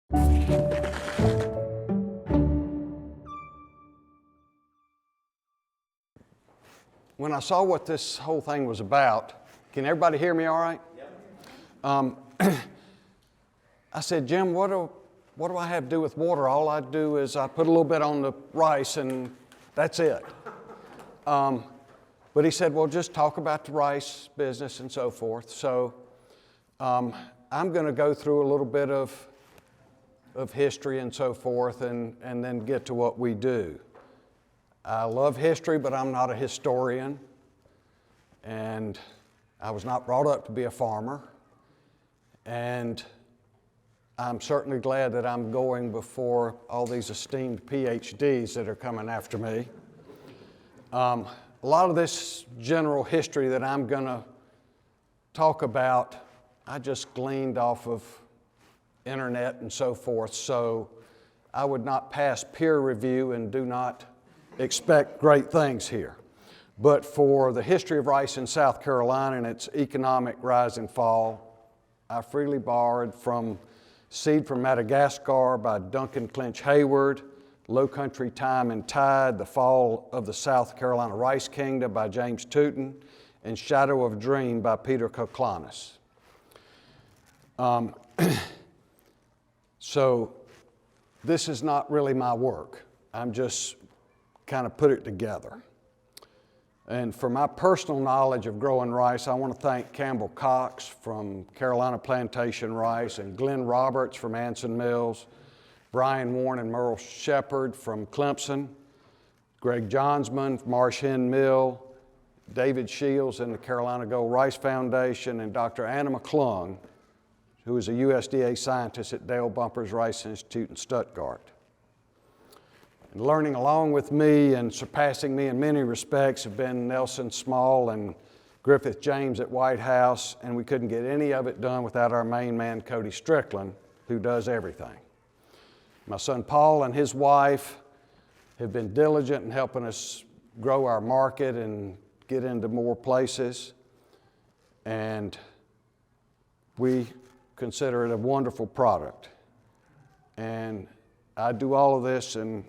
When I saw what this whole thing was about, can everybody hear me all right? Yep. I said, Jim, what do I have to do with water? All I do is I put a little bit on the rice and that's it. But he said, well, just talk about the rice business and so forth. So I'm going to go through a little bit of history and so forth and then get to what we do. I love history, but I'm not a historian. And I was not brought up to be a farmer. And I'm certainly glad that I'm going before all these esteemed PhDs that are coming after me. A lot of this general history that I'm going to talk about, I just gleaned off of internet and so forth, so I would not pass peer review and do not expect great things here. But for the history of rice in South Carolina and its economic rise and fall, I freely borrowed from Seed from Madagascar by Duncan Clinch Hayward, Low Country Time and Tide, The Fall of the South Carolina Rice Kingdom by James Tootin, and Shadow of a Dream by Peter Koklanis. So this is not really my work. I'm just kind of put it together. And for my personal knowledge of growing rice, I want to thank Campbell Cox from Carolina Plantation Rice and Glenn Roberts from Anson Mills, Brian Warren and Merle Shepard from Clemson, Greg Johnsman from Marsh Hen Mill, David Shields and the Carolina Gold Rice Foundation, and Dr. Anna McClung, who is a USDA scientist at Dale Bumpers Rice Institute in Stuttgart. And learning along with me and surpassing me in many respects have been Nelson Small and Griffith James at White House, and we couldn't get any of it done without our main man, Cody Strickland, who does everything. My son Paul and his wife have been diligent in helping us grow our market and get into more places, and we consider it a wonderful product. And I do all of this in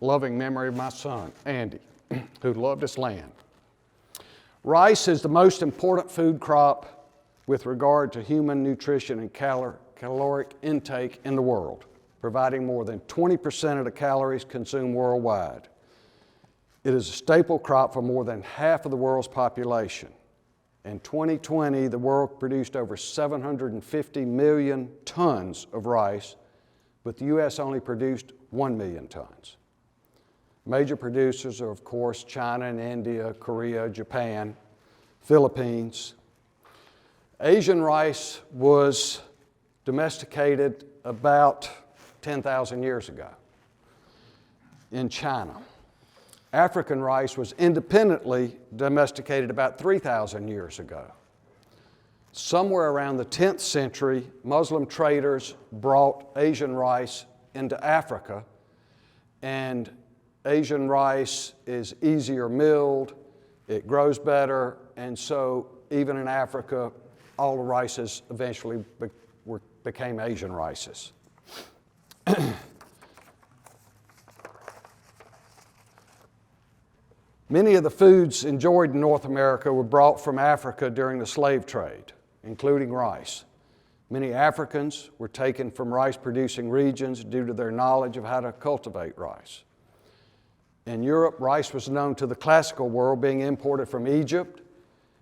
loving memory of my son, Andy, who loved his land. Rice is the most important food crop with regard to human nutrition and caloric intake in the world, providing more than 20% of the calories consumed worldwide. It is a staple crop for more than half of the world's population. In 2020, the world produced over 750 million tons of rice, but the U.S. only produced 1 million tons. Major producers are, of course, China and India, Korea, Japan, Philippines. Asian rice was domesticated about 10,000 years ago in China. African rice was independently domesticated about 3,000 years ago. Somewhere around the 10th century, Muslim traders brought Asian rice into Africa, and Asian rice is easier milled, it grows better, and so even in Africa, all the rices eventually became Asian rices. Many of the foods enjoyed in North America were brought from Africa during the slave trade, including rice. Many Africans were taken from rice-producing regions due to their knowledge of how to cultivate rice. In Europe, rice was known to the classical world, being imported from Egypt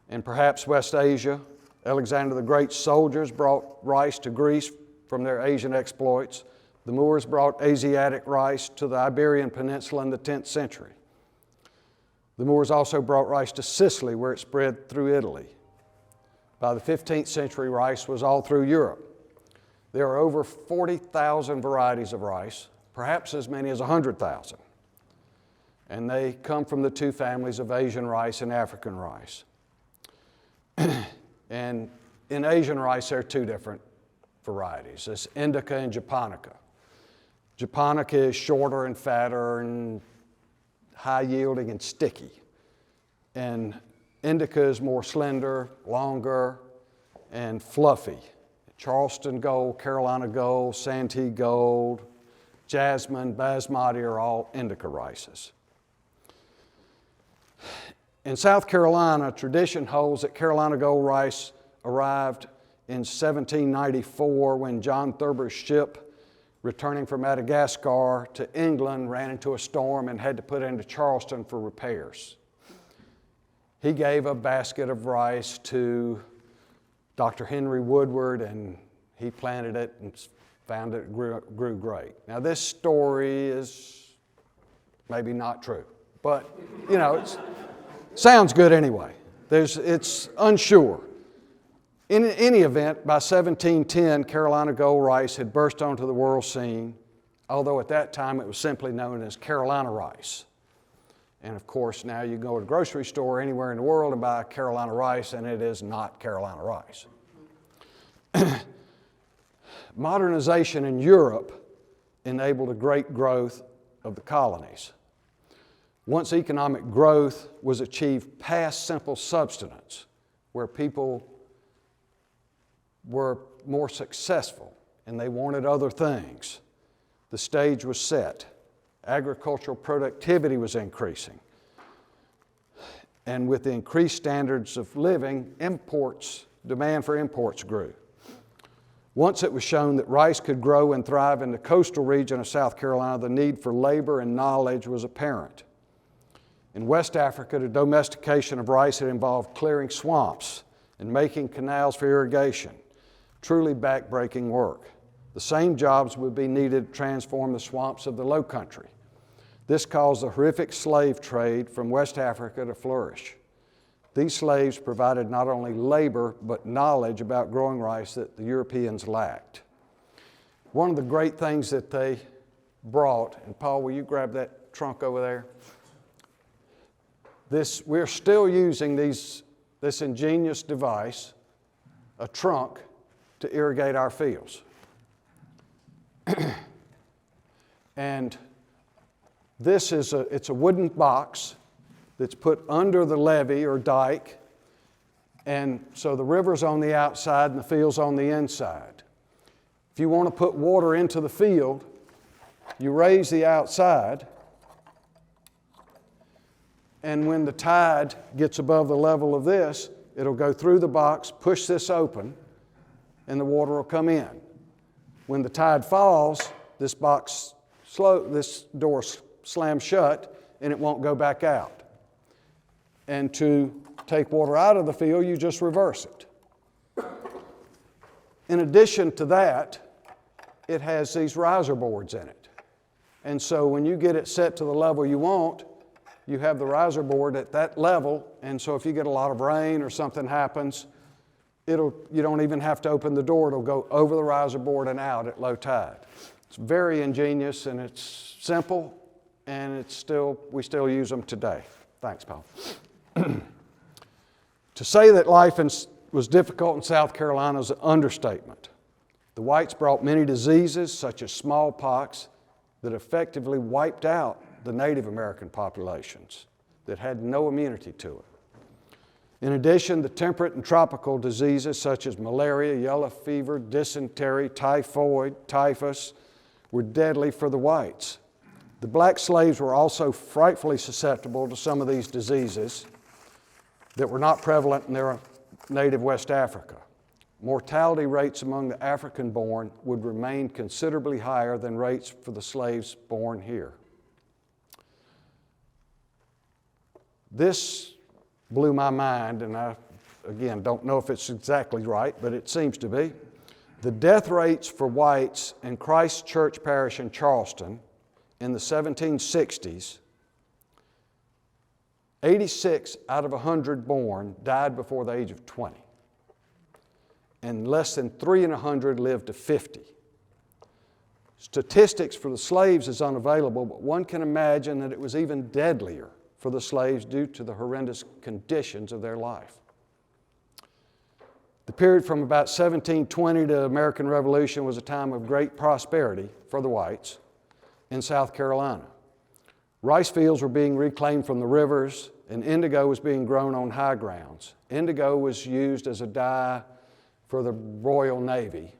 and perhaps West Asia. Alexander the Great's soldiers brought rice to Greece from their Asian exploits. The Moors brought Asiatic rice to the Iberian Peninsula in the 10th century. The Moors also brought rice to Sicily, where it spread through Italy. By the 15th century, rice was all through Europe. There are over 40,000 varieties of rice, perhaps as many as 100,000. And they come from the two families of Asian rice and African rice. And in Asian rice, there are two different varieties. It's Indica and Japonica. Japonica is shorter and fatter and high yielding and sticky. And Indica is more slender, longer, and fluffy. Charleston gold, Carolina gold, Santee gold, jasmine, basmati are all indica rices. In South Carolina, tradition holds that Carolina gold rice arrived in 1794 when John Thurber's ship, returning from Madagascar to England, ran into a storm and had to put into Charleston for repairs. He gave a basket of rice to Dr. Henry Woodward, and he planted it and found it grew great. Now, this story is maybe not true, but it sounds good anyway. It's unsure. In any event, by 1710, Carolina gold rice had burst onto the world scene, although at that time it was simply known as Carolina rice. And of course, now you go to a grocery store anywhere in the world and buy Carolina rice, and it is not Carolina rice. Modernization in Europe enabled a great growth of the colonies. Once economic growth was achieved past simple subsistence, where people were more successful and they wanted other things, the stage was set. Agricultural productivity was increasing. And with the increased standards of living, demand for imports grew. Once it was shown that rice could grow and thrive in the coastal region of South Carolina, the need for labor and knowledge was apparent. In West Africa, the domestication of rice had involved clearing swamps and making canals for irrigation, truly backbreaking work. The same jobs would be needed to transform the swamps of the Low Country. This caused the horrific slave trade from West Africa to flourish. These slaves provided not only labor, but knowledge about growing rice that the Europeans lacked. One of the great things that they brought, and Paul, will you grab that trunk over there? We're still using this ingenious device, a trunk, to irrigate our fields. And it's a wooden box that's put under the levee or dike, and so the river's on the outside and the field's on the inside. If you want to put water into the field, you raise the outside, and when the tide gets above the level of this, it'll go through the box, push this open, and the water will come in. When the tide falls, this door slams shut, and it won't go back out. And to take water out of the field, you just reverse it. In addition to that, it has these riser boards in it. And so when you get it set to the level you want, you have the riser board at that level, and so if you get a lot of rain or something happens, you don't even have to open the door. It'll go over the riser board and out at low tide. It's very ingenious, and it's simple, and we still use them today. Thanks, Paul. To say that life was difficult in South Carolina is an understatement. The whites brought many diseases, such as smallpox, that effectively wiped out the Native American populations that had no immunity to it. In addition, the temperate and tropical diseases such as malaria, yellow fever, dysentery, typhoid, typhus were deadly for the whites. The black slaves were also frightfully susceptible to some of these diseases that were not prevalent in their native West Africa. Mortality rates among the African-born would remain considerably higher than rates for the slaves born here. This blew my mind, and I, again, don't know if it's exactly right, but it seems to be. The death rates for whites in Christ Church Parish in Charleston in the 1760s, 86 out of 100 born died before the age of 20. And less than 3 in 100 lived to 50. Statistics for the slaves is unavailable, but one can imagine that it was even deadlier for the slaves due to the horrendous conditions of their life. The period from about 1720 to the American Revolution was a time of great prosperity for the whites in South Carolina. Rice fields were being reclaimed from the rivers, and indigo was being grown on high grounds. Indigo was used as a dye for the Royal Navy.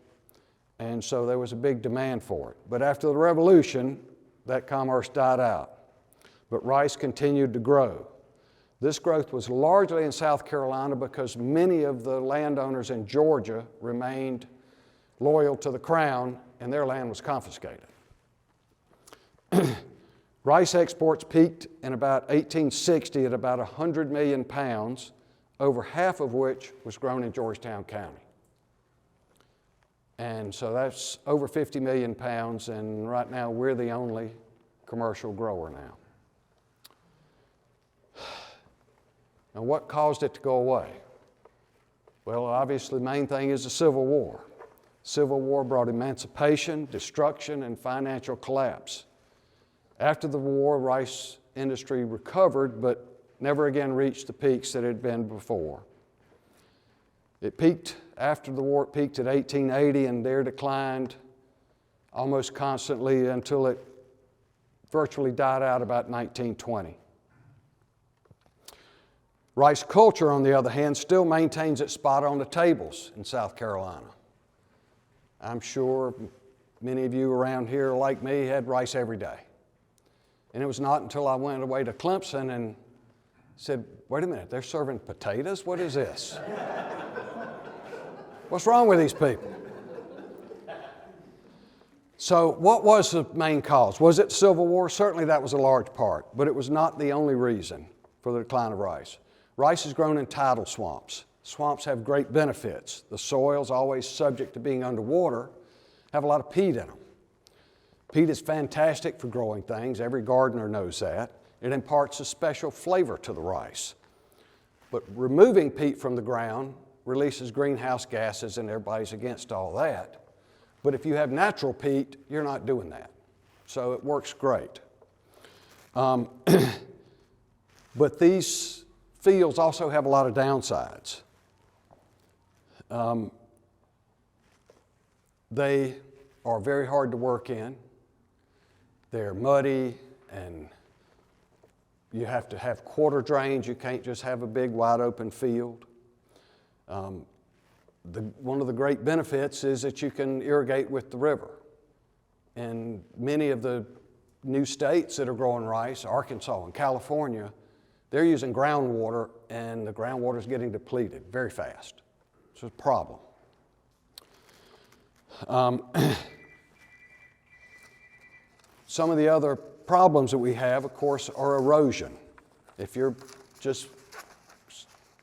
And so there was a big demand for it. But after the Revolution, that commerce died out. But rice continued to grow. This growth was largely in South Carolina because many of the landowners in Georgia remained loyal to the crown and their land was confiscated. Rice exports peaked in about 1860 at about 100 million pounds, over half of which was grown in Georgetown County. And so that's over 50 million pounds, and right now we're the only commercial grower now. Now, what caused it to go away? Well, obviously, the main thing is the Civil War. Civil War brought emancipation, destruction, and financial collapse. After the war, rice industry recovered, but never again reached the peaks that it had been before. It peaked, after the war, it peaked at 1880 and there declined almost constantly until it virtually died out about 1920. Rice culture, on the other hand, still maintains its spot on the tables in South Carolina. I'm sure many of you around here, like me, had rice every day. And it was not until I went away to Clemson and said, wait a minute, they're serving potatoes? What is this? What's wrong with these people? So what was the main cause? Was it the Civil War? Certainly that was a large part, but it was not the only reason for the decline of rice. Rice is grown in tidal swamps. Swamps have great benefits. The soils, always subject to being underwater, have a lot of peat in them. Peat is fantastic for growing things. Every gardener knows that. It imparts a special flavor to the rice. But removing peat from the ground releases greenhouse gases, and everybody's against all that. But if you have natural peat, you're not doing that. So it works great. But these fields also have a lot of downsides. They are very hard to work in. They're muddy, and you have to have quarter drains. You can't just have a big wide open field. One of the great benefits is that you can irrigate with the river. In many of the new states that are growing rice, Arkansas and California, they're using groundwater, and the groundwater is getting depleted very fast. It's a problem. Some of the other problems that we have, of course, are erosion. If you're just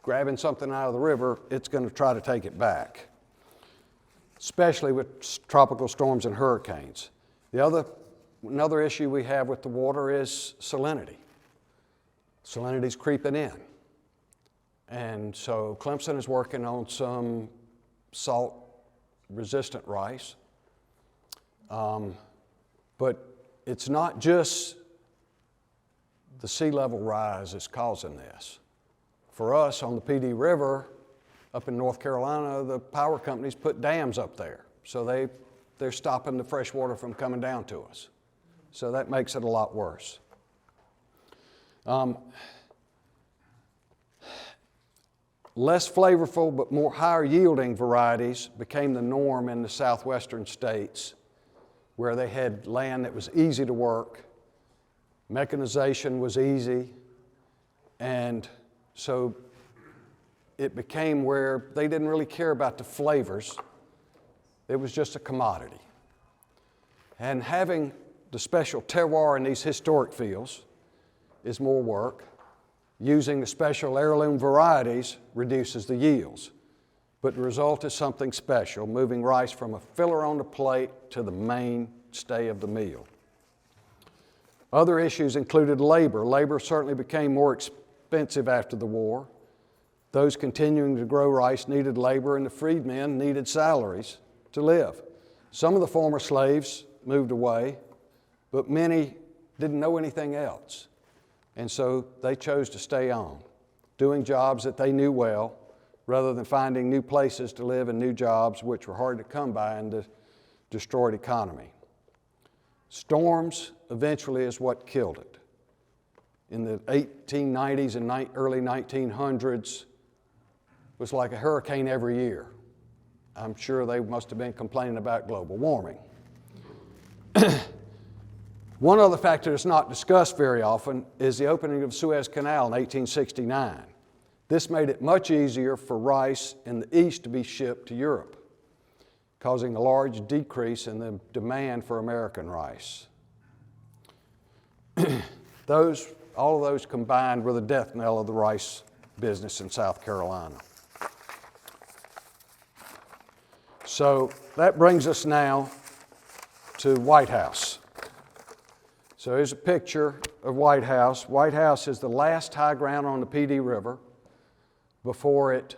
grabbing something out of the river, it's going to try to take it back, especially with tropical storms and hurricanes. Another issue we have with the water is salinity. Salinity's creeping in. And so Clemson is working on some salt-resistant rice. But it's not just the sea level rise that's causing this. For us on the Pee Dee River, up in North Carolina, the power companies put dams up there. So they're stopping the fresh water from coming down to us. So that makes it a lot worse. Less flavorful but more higher yielding varieties became the norm in the southwestern states, where they had land that was easy to work, mechanization was easy, and so it became where they didn't really care about the flavors. It was just a commodity. And having the special terroir in these historic fields is more work. Using the special heirloom varieties reduces the yields. But the result is something special, moving rice from a filler on the plate to the mainstay of the meal. Other issues included labor. Labor certainly became more expensive after the war. Those continuing to grow rice needed labor, and the freedmen needed salaries to live. Some of the former slaves moved away, but many didn't know anything else. And so they chose to stay on, doing jobs that they knew well, rather than finding new places to live and new jobs which were hard to come by in the destroyed economy. Storms eventually is what killed it. In the 1890s and early 1900s, it was like a hurricane every year. I'm sure they must have been complaining about global warming. One other factor that's not discussed very often is the opening of the Suez Canal in 1869. This made it much easier for rice in the East to be shipped to Europe, causing a large decrease in the demand for American rice. All of those combined were the death knell of the rice business in South Carolina. So that brings us now to White House. So here's a picture of White House. White House is the last high ground on the Pee Dee River before it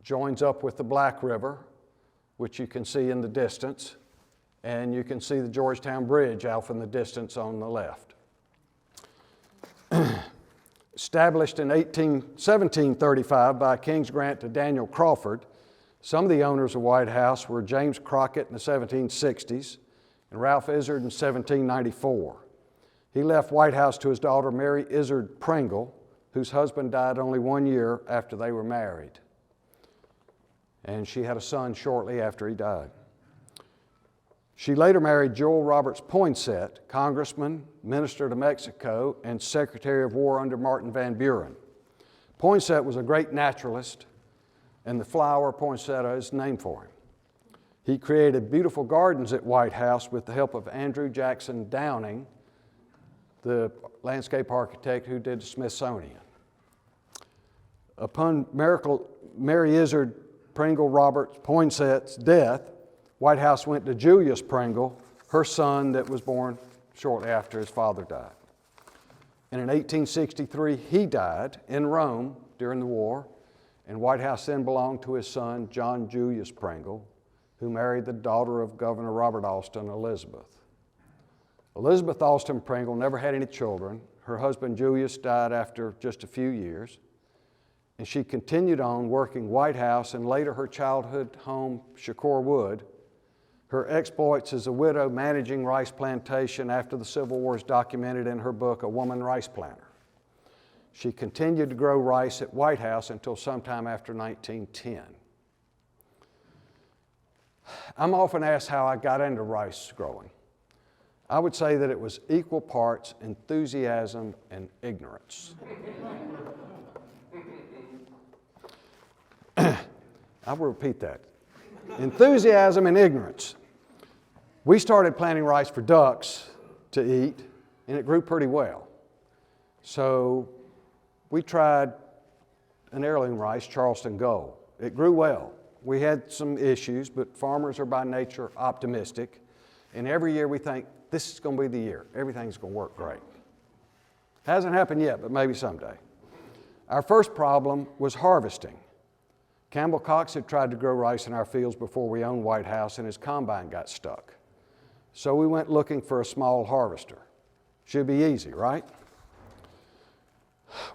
joins up with the Black River, which you can see in the distance, and you can see the Georgetown Bridge out in the distance on the left. Established in 1735 by a King's grant to Daniel Crawford, some of the owners of White House were James Crockett in the 1760s and Ralph Izard in 1794. He left White House to his daughter Mary Izard Pringle, whose husband died only 1 year after they were married. And she had a son shortly after he died. She later married Joel Roberts Poinsett, congressman, minister to Mexico, and Secretary of War under Martin Van Buren. Poinsett was a great naturalist, and the flower poinsettia is named for him. He created beautiful gardens at White House with the help of Andrew Jackson Downing, the landscape architect who did the Smithsonian. Upon Mary Izard Pringle Roberts Poinsett's death, White House went to Julius Pringle, her son that was born shortly after his father died. And in 1863, he died in Rome during the war, and White House then belonged to his son, John Julius Pringle, who married the daughter of Governor Robert Alston, Elizabeth. Elizabeth Alston Pringle never had any children. Her husband Julius died after just a few years, and she continued on working White House and later her childhood home, Shakur Wood. Her exploits as a widow managing rice plantation after the Civil War is documented in her book, A Woman Rice Planter. She continued to grow rice at White House until sometime after 1910. I'm often asked how I got into rice growing. I would say that it was equal parts enthusiasm and ignorance. I will repeat that. Enthusiasm and ignorance. We started planting rice for ducks to eat, and it grew pretty well. So we tried an heirloom rice, Charleston Gold. It grew well. We had some issues, but farmers are by nature optimistic. And every year we think, this is going to be the year. Everything's going to work great. Hasn't happened yet, but maybe someday. Our first problem was harvesting. Campbell Cox had tried to grow rice in our fields before we owned White House, and his combine got stuck. So we went looking for a small harvester. Should be easy, right?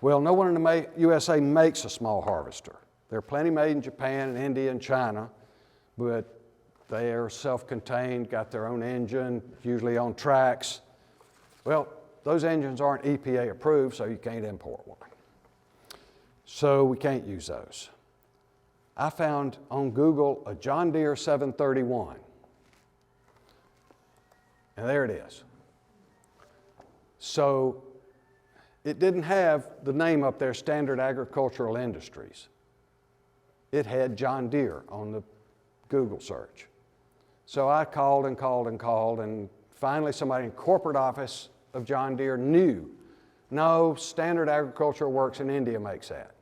Well, no one in the USA makes a small harvester. There are plenty made in Japan and India and China, but they are self-contained, got their own engine, usually on tracks. Well, those engines aren't EPA approved, so you can't import one. So we can't use those. I found on Google a John Deere 731. And there it is. So it didn't have the name up there, Standard Agricultural Industries. It had John Deere on the Google search. So I called and called and called, and finally somebody in corporate office of John Deere knew, no, Standard Agricultural Works in India makes that.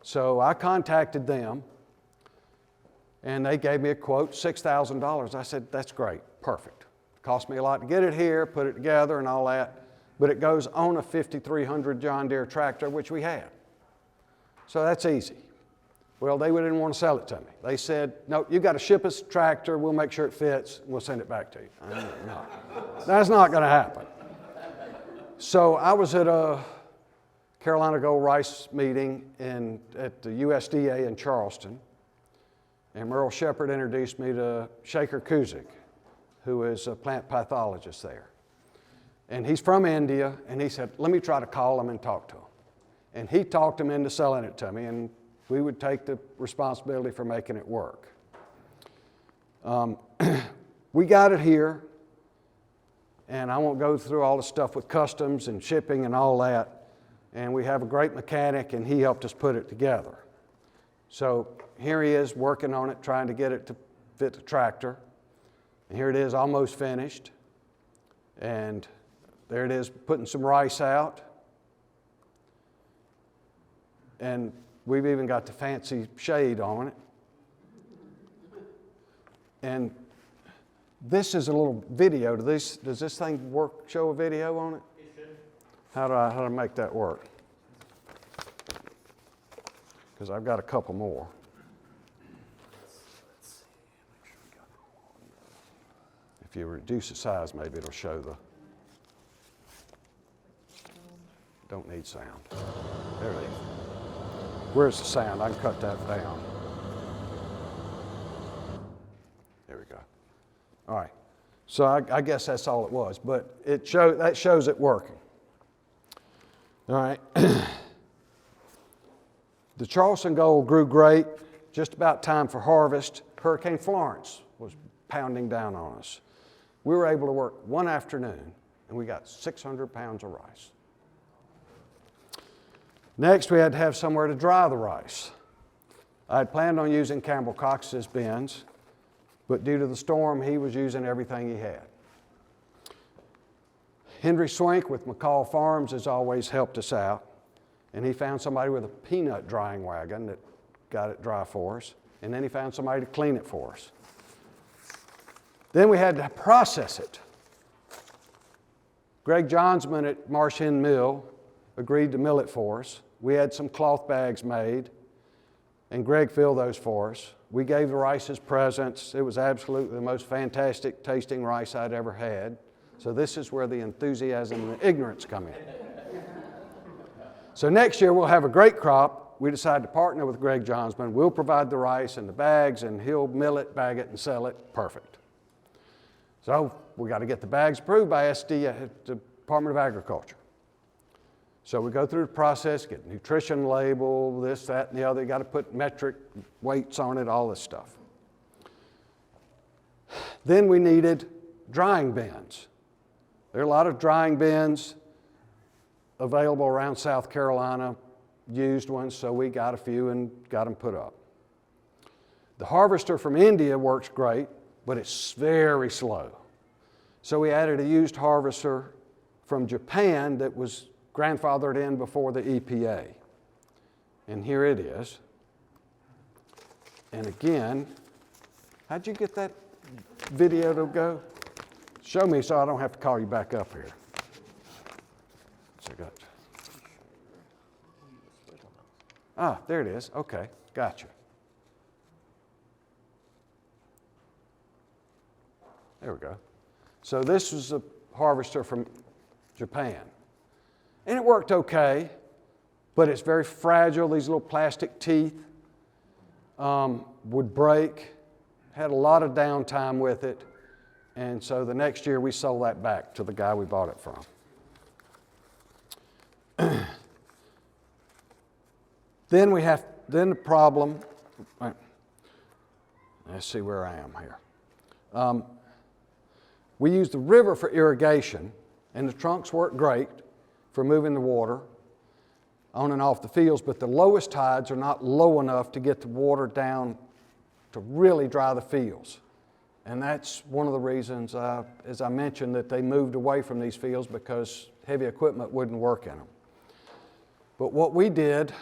So I contacted them, and they gave me a quote, $6,000. I said, that's great, perfect. Cost me a lot to get it here, put it together and all that, but it goes on a 5300 John Deere tractor, which we had. So that's easy. Well, they didn't want to sell it to me. They said, no, you got to ship us a tractor, we'll make sure it fits, and we'll send it back to you. I said, no, that's not going to happen. So I was at a Carolina Gold Rice meeting at the USDA in Charleston, and Merle Shepard introduced me to Shaker Kuzik, who is a plant pathologist there. And he's from India, and he said, let me try to call him and talk to him. And he talked him into selling it to me, and we would take the responsibility for making it work. We got it here, and I won't go through all the stuff with customs and shipping and all that. And we have a great mechanic, and he helped us put it together. So here he is working on it, trying to get it to fit the tractor. And here it is, almost finished. And there it is, putting some rice out. And we've even got the fancy shade on it. And this is a little video. Does this thing work? Show a video on it? It should. How do I make that work? Because I've got a couple more. If you reduce the size, maybe it'll show the. Don't need sound. There it is. Where's the sound? I can cut that down. There we go. All right. So I guess that's all it was, but that shows it working. All right. The Charleston gold grew great. Just about time for harvest. Hurricane Florence was pounding down on us. We were able to work one afternoon, and we got 600 pounds of rice. Next, we had to have somewhere to dry the rice. I had planned on using Campbell Cox's bins, but due to the storm, he was using everything he had. Henry Swink with McCall Farms has always helped us out, and he found somebody with a peanut drying wagon that got it dry for us, and then he found somebody to clean it for us. Then we had to process it. Greg Johnsman at Marsh End Mill agreed to mill it for us. We had some cloth bags made, and Greg filled those for us. We gave the rice as presents. It was absolutely the most fantastic tasting rice I'd ever had. So this is where the enthusiasm and the ignorance come in. So next year we'll have a great crop. We decided to partner with Greg Johnsman. We'll provide the rice and the bags, and he'll mill it, bag it, and sell it. Perfect. So we got to get the bags approved by SD, the Department of Agriculture. So we go through the process, get nutrition label, this, that, and the other. You got to put metric weights on it, all this stuff. Then we needed drying bins. There are a lot of drying bins available around South Carolina, used ones, so we got a few and got them put up. The harvester from India works great, but it's very slow. So we added a used harvester from Japan that was grandfathered in before the EPA. And here it is. And again, how'd you get that video to go? Show me so I don't have to call you back up here. So I got, there it is. Okay, gotcha. There we go. So this was a harvester from Japan. And it worked okay, but it's very fragile. These little plastic teeth would break. Had a lot of downtime with it. And so the next year we sold that back to the guy we bought it from. Then the problem, let's see where I am here. We used the river for irrigation, and the trunks work great for moving the water on and off the fields, but the lowest tides are not low enough to get the water down to really dry the fields. And that's one of the reasons, as I mentioned, that they moved away from these fields because heavy equipment wouldn't work in them. But what we did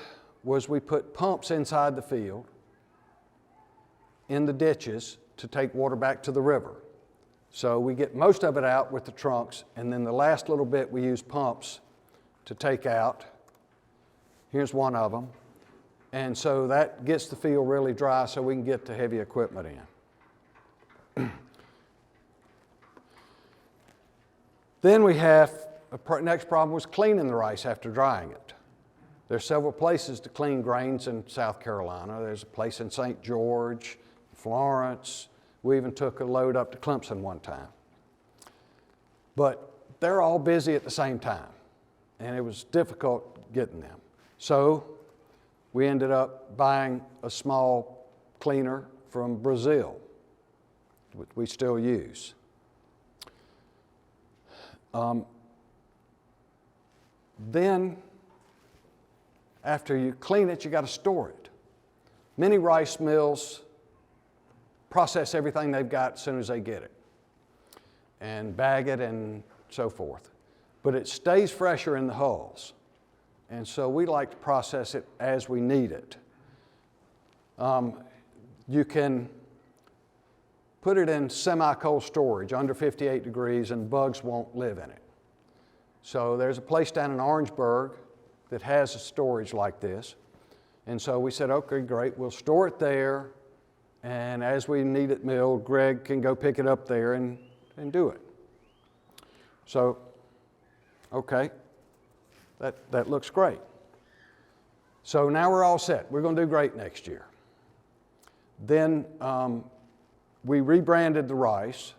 was we put pumps inside the field, in the ditches, to take water back to the river. So we get most of it out with the trunks, and then the last little bit we use pumps to take out. Here's one of them. And so that gets the field really dry so we can get the heavy equipment in. Then we have, next problem was cleaning the rice after drying it. There's several places to clean grains in South Carolina. There's a place in St. George, Florence. We even took a load up to Clemson one time. But they're all busy at the same time, and it was difficult getting them. So we ended up buying a small cleaner from Brazil. we still use. Then, after you clean it, you got to store it. Many rice mills process everything they've got as soon as they get it and bag it and so forth. But it stays fresher in the hulls. And so we like to process it as we need it. You can put it in semi-cold storage under 58 degrees and bugs won't live in it. So there's a place down in Orangeburg that has a storage like this. And so we said, okay, great, we'll store it there, and as we need it milled, Greg can go pick it up there and do it. So, okay, that looks great. So now we're all set. We're going to do great next year. Then we rebranded the rice,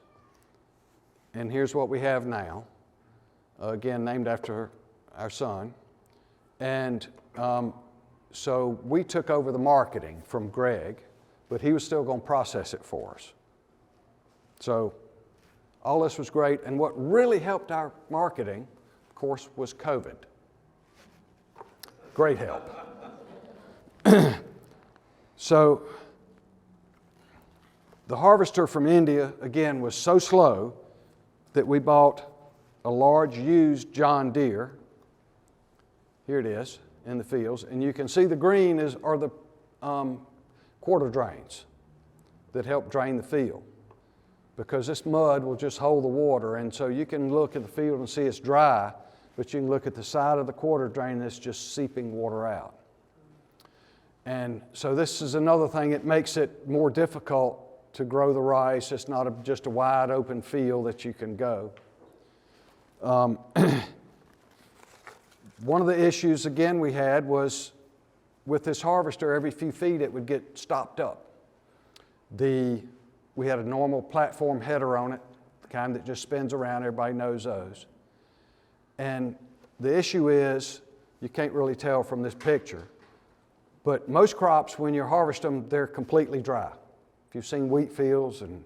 and here's what we have now. Again, named after our son. And so we took over the marketing from Greg, but he was still going to process it for us. So all this was great. And what really helped our marketing, of course, was COVID. Great help. So the harvester from India, again, was so slow that we bought a large used John Deere. Here it is in the fields. And you can see the green are the quarter drains that help drain the field, because this mud will just hold the water. And so you can look at the field and see it's dry, but you can look at the side of the quarter drain that's just seeping water out. And so this is another thing. It makes it more difficult to grow the rice. It's not just a wide open field that you can go. One of the issues, again, we had was with this harvester, every few feet it would get stopped up. We had a normal platform header on it, the kind that just spins around. Everybody knows those. And the issue is, you can't really tell from this picture, but most crops, when you harvest them, they're completely dry. If you've seen wheat fields and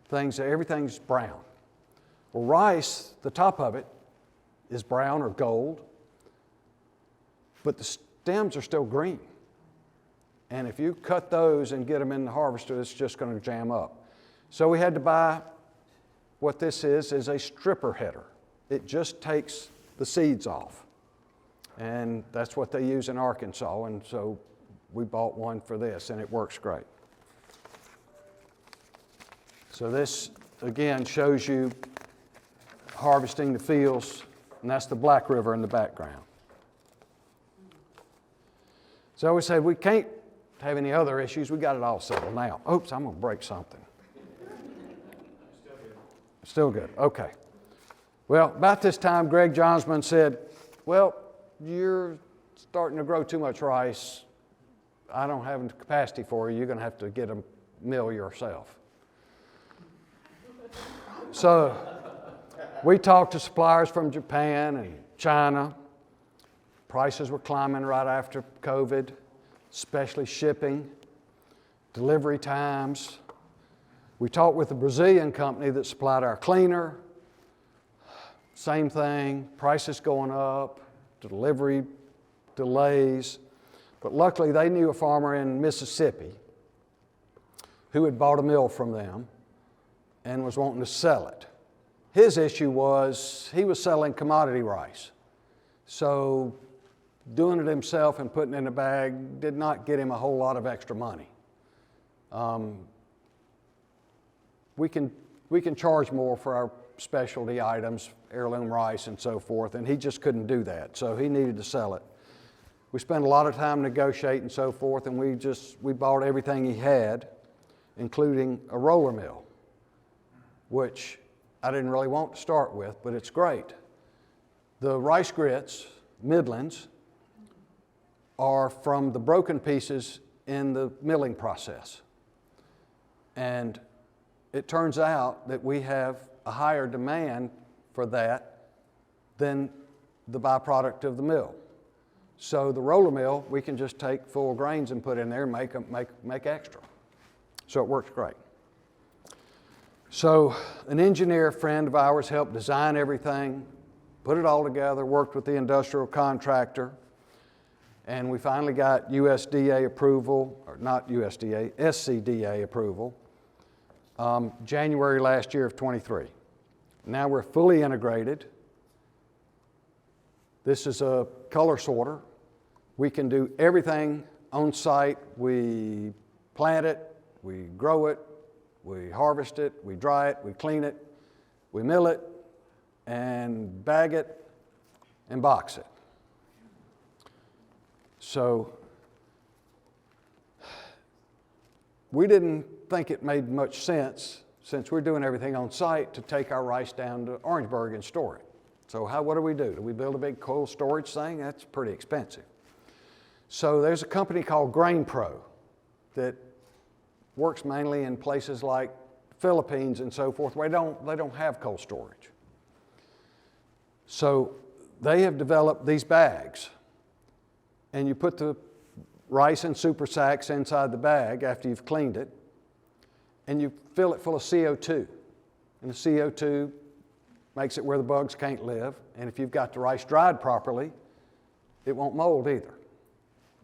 things, everything's brown. Well, rice, the top of it, is brown or gold, but the stems are still green. And if you cut those and get them in the harvester, it's just going to jam up. So we had to buy, what this is a stripper header. It just takes the seeds off. And that's what they use in Arkansas, and so we bought one for this, and it works great. So this, again, shows you harvesting the fields, and that's the Black River in the background. So we said we can't have any other issues. We got it all settled now. Oops, I'm going to break something. Still good. Okay. Well, about this time, Greg Johnsman said, well, you're starting to grow too much rice. I don't have the capacity for you. You're going to have to get a mill yourself. So we talked to suppliers from Japan and China. Prices were climbing right after COVID, especially shipping, delivery times. We talked with a Brazilian company that supplied our cleaner. Same thing, prices going up, delivery delays. But luckily they knew a farmer in Mississippi who had bought a mill from them and was wanting to sell it. His issue was he was selling commodity rice. So doing it himself and putting it in a bag did not get him a whole lot of extra money. We can charge more for our specialty items, heirloom rice and so forth, and he just couldn't do that, so he needed to sell it. We spent a lot of time negotiating and so forth, and we bought everything he had, including a roller mill, which I didn't really want to start with, but it's great. The rice grits, Midlands, are from the broken pieces in the milling process. And it turns out that we have a higher demand for that than the byproduct of the mill. So the roller mill, we can just take full grains and put in there and make extra. So it works great. So an engineer friend of ours helped design everything, put it all together, worked with the industrial contractor, and we finally got USDA approval, or not USDA, SCDA approval, January last year of 23. Now we're fully integrated. This is a color sorter. We can do everything on site. We plant it, we grow it, we harvest it, we dry it, we clean it, we mill it, and bag it, and box it. So we didn't think it made much sense, since we're doing everything on site, to take our rice down to Orangeburg and store it. So what do? Do we build a big cold storage thing? That's pretty expensive. So there's a company called Grain Pro that works mainly in places like Philippines and so forth, where they don't have cold storage. So they have developed these bags, and you put the rice in super sacks inside the bag after you've cleaned it, and you fill it full of CO2. And the CO2 makes it where the bugs can't live, and if you've got the rice dried properly, it won't mold either.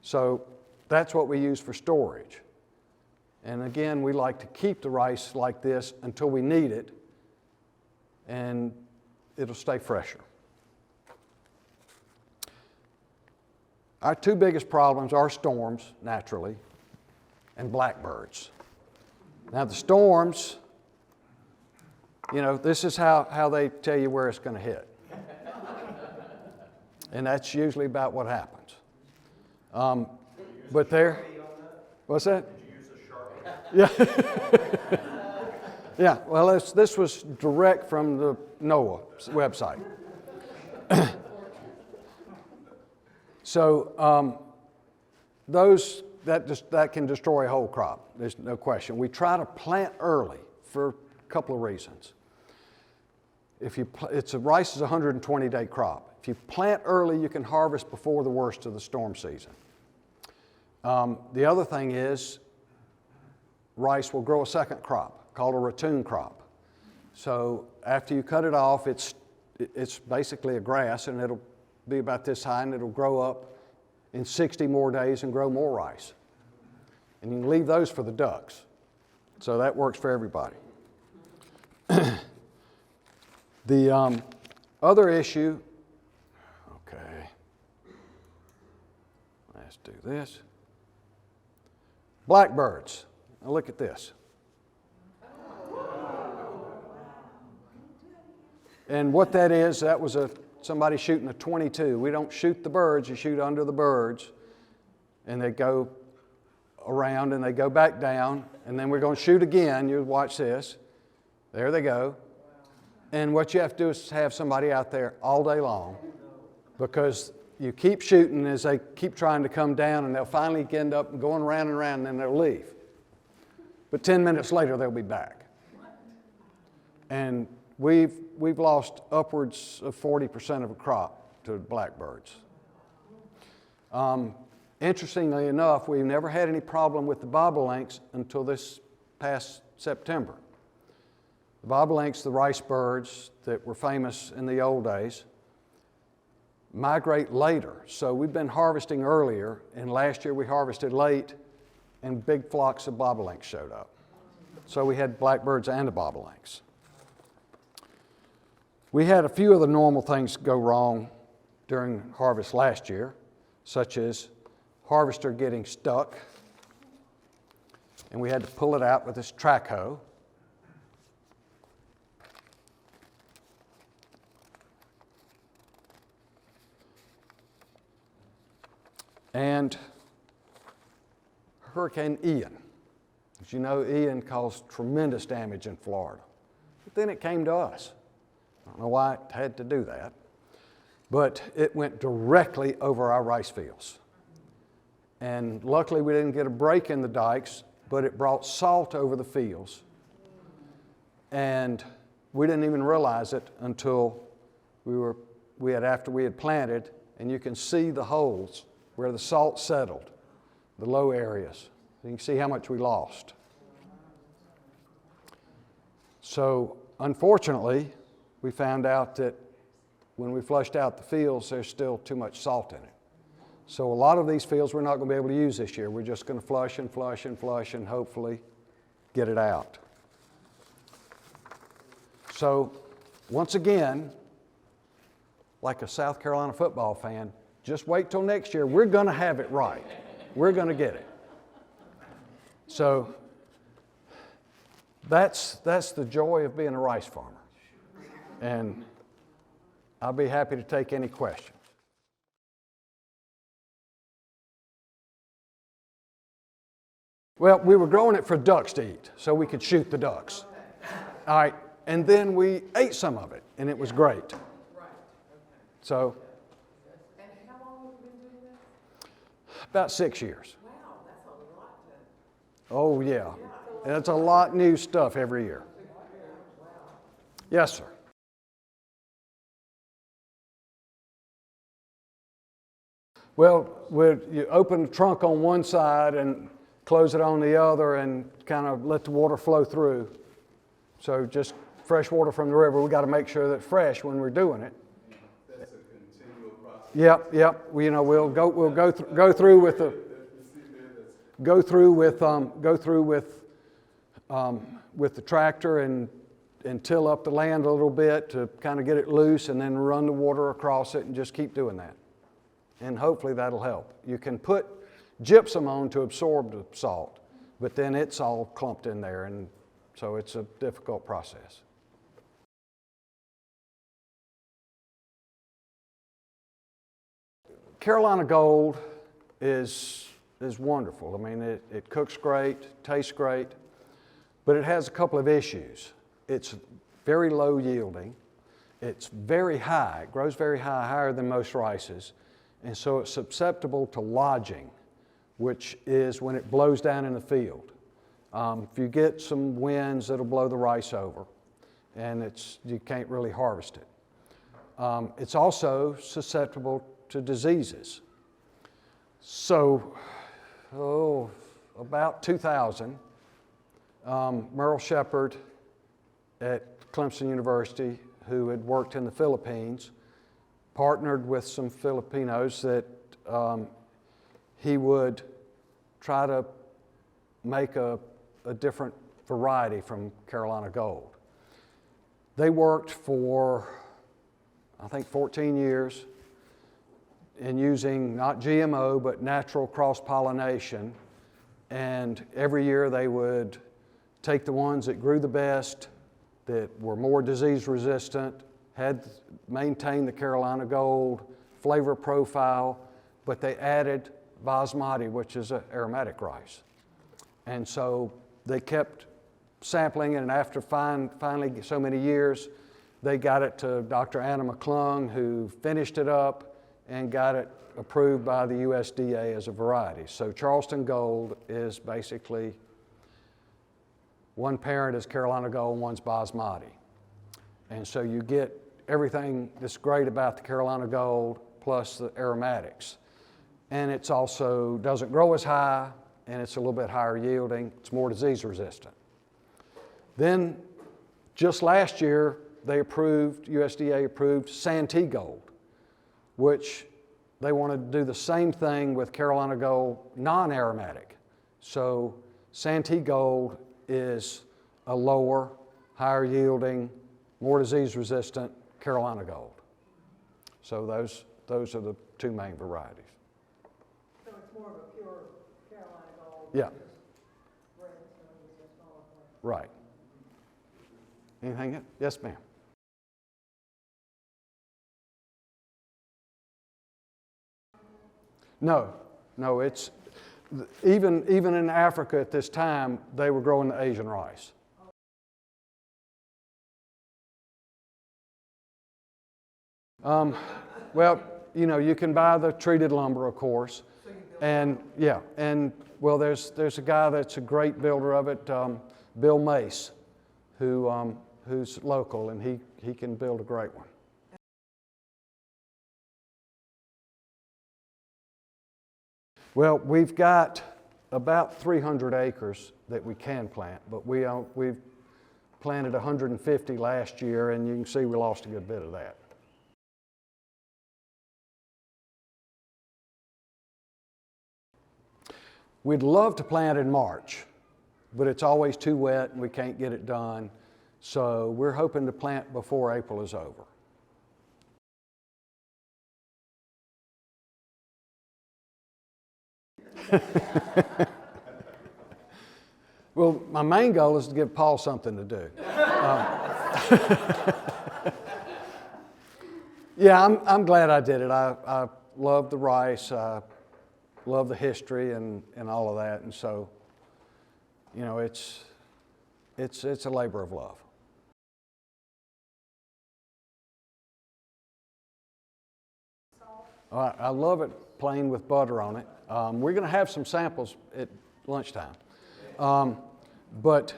So that's what we use for storage. And again, we like to keep the rice like this until we need it, and it'll stay fresher. Our two biggest problems are storms, naturally, and blackbirds. Now the storms, this is how they tell you where it's going to hit. And that's usually about what happens. But there, what's that? Yeah. Yeah, well, this was direct from the NOAA website. So that can destroy a whole crop. There's no question. We try to plant early for a couple of reasons. Rice is a 120-day crop. If you plant early, you can harvest before the worst of the storm season. The other thing is, rice will grow a second crop called a ratoon crop. So after you cut it off, it's basically a grass, and it'll be about this high, and it'll grow up in 60 more days and grow more rice. And you can leave those for the ducks. So that works for everybody. The other issue, okay, let's do this. Blackbirds. Now look at this. And what that is, that was somebody shooting a .22. We don't shoot the birds, you shoot under the birds, and they go around and they go back down, and then we're going to shoot again. You watch this. There they go. And what you have to do is have somebody out there all day long, because you keep shooting as they keep trying to come down, and they'll finally end up going around and around, and then they'll leave. But 10 minutes later, they'll be back. And we've lost upwards of 40% of a crop to blackbirds. Interestingly enough, we've never had any problem with the bobolinks until this past September. The bobolinks, the rice birds that were famous in the old days, migrate later. So we've been harvesting earlier, and last year we harvested late, and big flocks of bobolinks showed up. So we had blackbirds and the bobolinks. We had a few of the normal things go wrong during harvest last year, such as harvester getting stuck, and we had to pull it out with this track hoe. And Hurricane Ian. As you know, Ian caused tremendous damage in Florida. But then it came to us. I don't know why it had to do that, but it went directly over our rice fields. And luckily we didn't get a break in the dikes, but it brought salt over the fields. And we didn't even realize it until after we had planted, and you can see the holes where the salt settled, the low areas. You can see how much we lost. So unfortunately, we found out that when we flushed out the fields, there's still too much salt in it. So a lot of these fields we're not going to be able to use this year. We're just going to flush and flush and flush and hopefully get it out. So once again, like a South Carolina football fan, just wait till next year. We're going to have it right. We're going to get it. So that's the joy of being a rice farmer. And I'll be happy to take any questions. Well, we were growing it for ducks to eat, so we could shoot the ducks. All right, and then we ate some of it, and it was great. So, and how long have you been doing this? about 6 years. Wow, that's a lot to... Oh, yeah. And it's a lot new stuff every year. Yes, sir. Well, you open the trunk on one side and close it on the other and kind of let the water flow through. So just fresh water from the river. We got to make sure that it's fresh when we're doing it. That's a continual process. Yep. We'll go through with the tractor and till up the land a little bit to kind of get it loose, and then run the water across it and just keep doing that. And hopefully that'll help. You can put gypsum on to absorb the salt, but then it's all clumped in there, and so it's a difficult process. Carolina Gold is wonderful. I mean, it cooks great, tastes great, but it has a couple of issues. It's very low yielding. It's very high. It grows very high, higher than most rices, and so it's susceptible to lodging, which is when it blows down in the field. If you get some winds, it'll blow the rice over, and you can't really harvest it. It's also susceptible to diseases. So, about 2000, Merle Shepard at Clemson University, who had worked in the Philippines, partnered with some Filipinos that he would try to make a different variety from Carolina Gold. They worked for, I think, 14 years in using not GMO, but natural cross-pollination. And every year they would take the ones that grew the best, that were more disease resistant, had maintained the Carolina Gold flavor profile, but they added basmati, which is an aromatic rice. And so they kept sampling it, and after finally so many years, they got it to Dr. Anna McClung, who finished it up and got it approved by the USDA as a variety. So Charleston Gold is basically one parent is Carolina Gold, one's basmati. And so you get everything that's great about the Carolina Gold plus the aromatics. And it's also doesn't grow as high, and it's a little bit higher yielding. It's more disease resistant. Then just last year, USDA approved Santee Gold, which they wanted to do the same thing with Carolina Gold non-aromatic. So Santee Gold is a lower, higher yielding, more disease resistant Carolina Gold. So those are the two main varieties. So it's more of a pure Carolina Gold. Yeah. Bred, so it's a smaller plant. Right. Anything? Yes, ma'am. No, it's even in Africa at this time, they were growing the Asian rice. Well, you can buy the treated lumber, of course, and well, there's a guy that's a great builder of it, Bill Mace, who's local, and he can build a great one. Well, we've got about 300 acres that we can plant, but we've planted 150 last year, and you can see we lost a good bit of that. We'd love to plant in March, but it's always too wet and we can't get it done. So we're hoping to plant before April is over. Well, my main goal is to give Paul something to do. Yeah, I'm glad I did it. I love the rice. I love the history and all of that. And so, you know, it's a labor of love. I love it plain with butter on it. We're going to have some samples at lunchtime. But,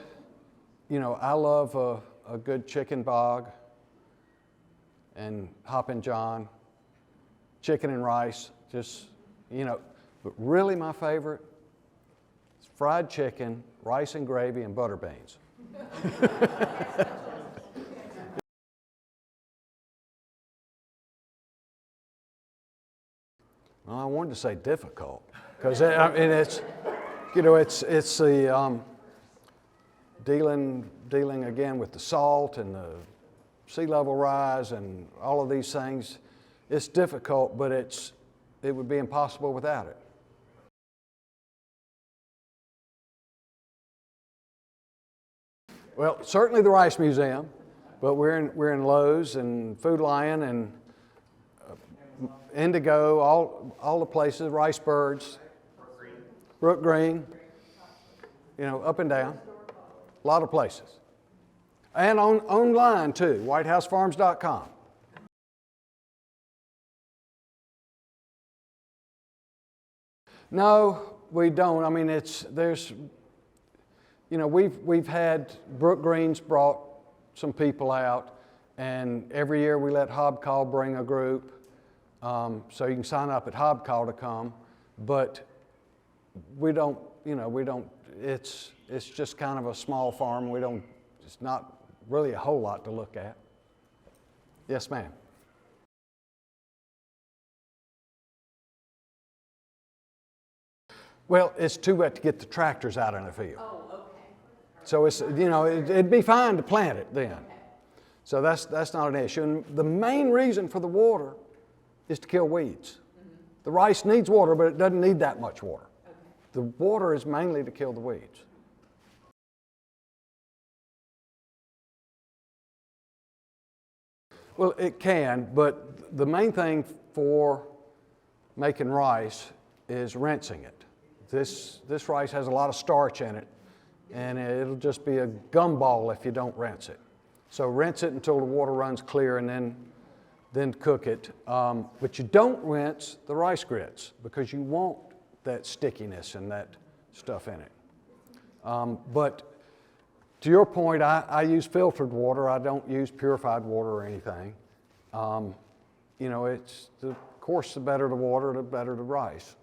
you know, I love a good chicken bog and Hoppin' John, chicken and rice, just, you know, but really my favorite is fried chicken, rice and gravy, and butter beans. Well, I wanted to say difficult, because I mean, it's, you know, it's the dealing again with the salt and the sea level rise and all of these things. It's difficult, but it would be impossible without it. Well, certainly the Rice Museum, but we're in Lowe's and Food Lion and Indigo, all the places, Rice Birds, Brook Green, you know, up and down, a lot of places. And online too, whitehousefarms.com. No, we don't. I mean, there's, you know, we've had Brook Green's brought some people out, and every year we let Hobcall bring a group. So you can sign up at Hobcall to come, but we don't, you know, it's just kind of a small farm. It's not really a whole lot to look at. Yes, ma'am. Well, it's too wet to get the tractors out in the field. Oh, okay. So it's, you know, it'd be fine to plant it then. So that's not an issue. And the main reason for the water is to kill weeds. The rice needs water, but it doesn't need that much water. The water is mainly to kill the weeds. Well, it can, but the main thing for making rice is rinsing it. This rice has a lot of starch in it, and it'll just be a gumball if you don't rinse it. So rinse it until the water runs clear, and then cook it. But you don't rinse the rice grits because you want that stickiness and that stuff in it. But to your point, I use filtered water. I don't use purified water or anything. You know, of course, the better the water, the better the rice.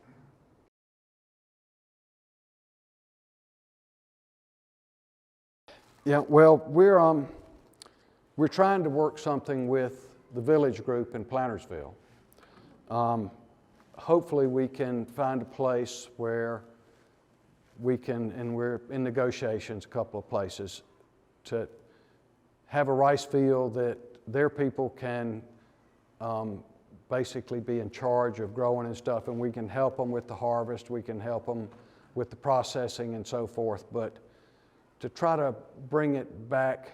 Yeah, well, we're trying to work something with the village group in Plantersville. Hopefully we can find a place where we can, and we're in negotiations, a couple of places, to have a rice field that their people can basically be in charge of growing and stuff, and we can help them with the harvest, we can help them with the processing and so forth, but to try to bring it back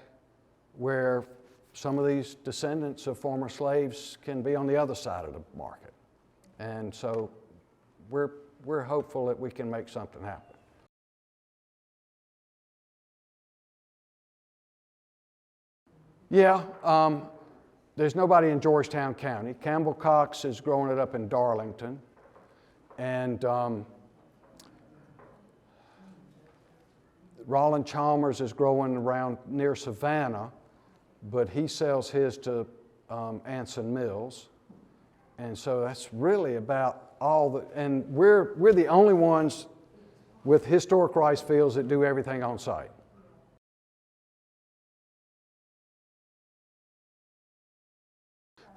where some of these descendants of former slaves can be on the other side of the market. And so we're hopeful that we can make something happen. Yeah, there's nobody in Georgetown County. Campbell Cox is growing it up in Darlington. And Roland Chalmers is growing around near Savannah, but he sells his to Anson Mills. And so that's really about all that, and we're the only ones with historic rice fields that do everything on site.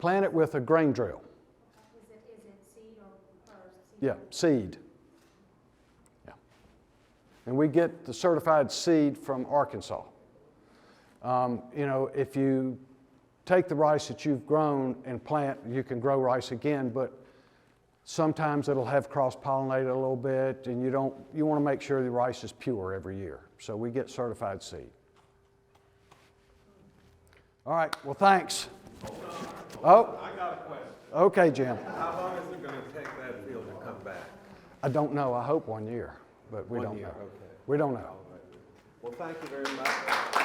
Plant it with a grain drill. Is it seed or seed? Yeah, seed. Yeah. And we get the certified seed from Arkansas. You know, if you take the rice that you've grown and plant, you can grow rice again, but sometimes it'll have cross-pollinated a little bit, and you want to make sure the rice is pure every year. So we get certified seed. All right, well, thanks. Oh, I got a question. okay, Jim. How long is it going to take that field to come back? I don't know. I hope 1 year, but we 1 don't year, know. okay. We don't know. Well, thank you very much.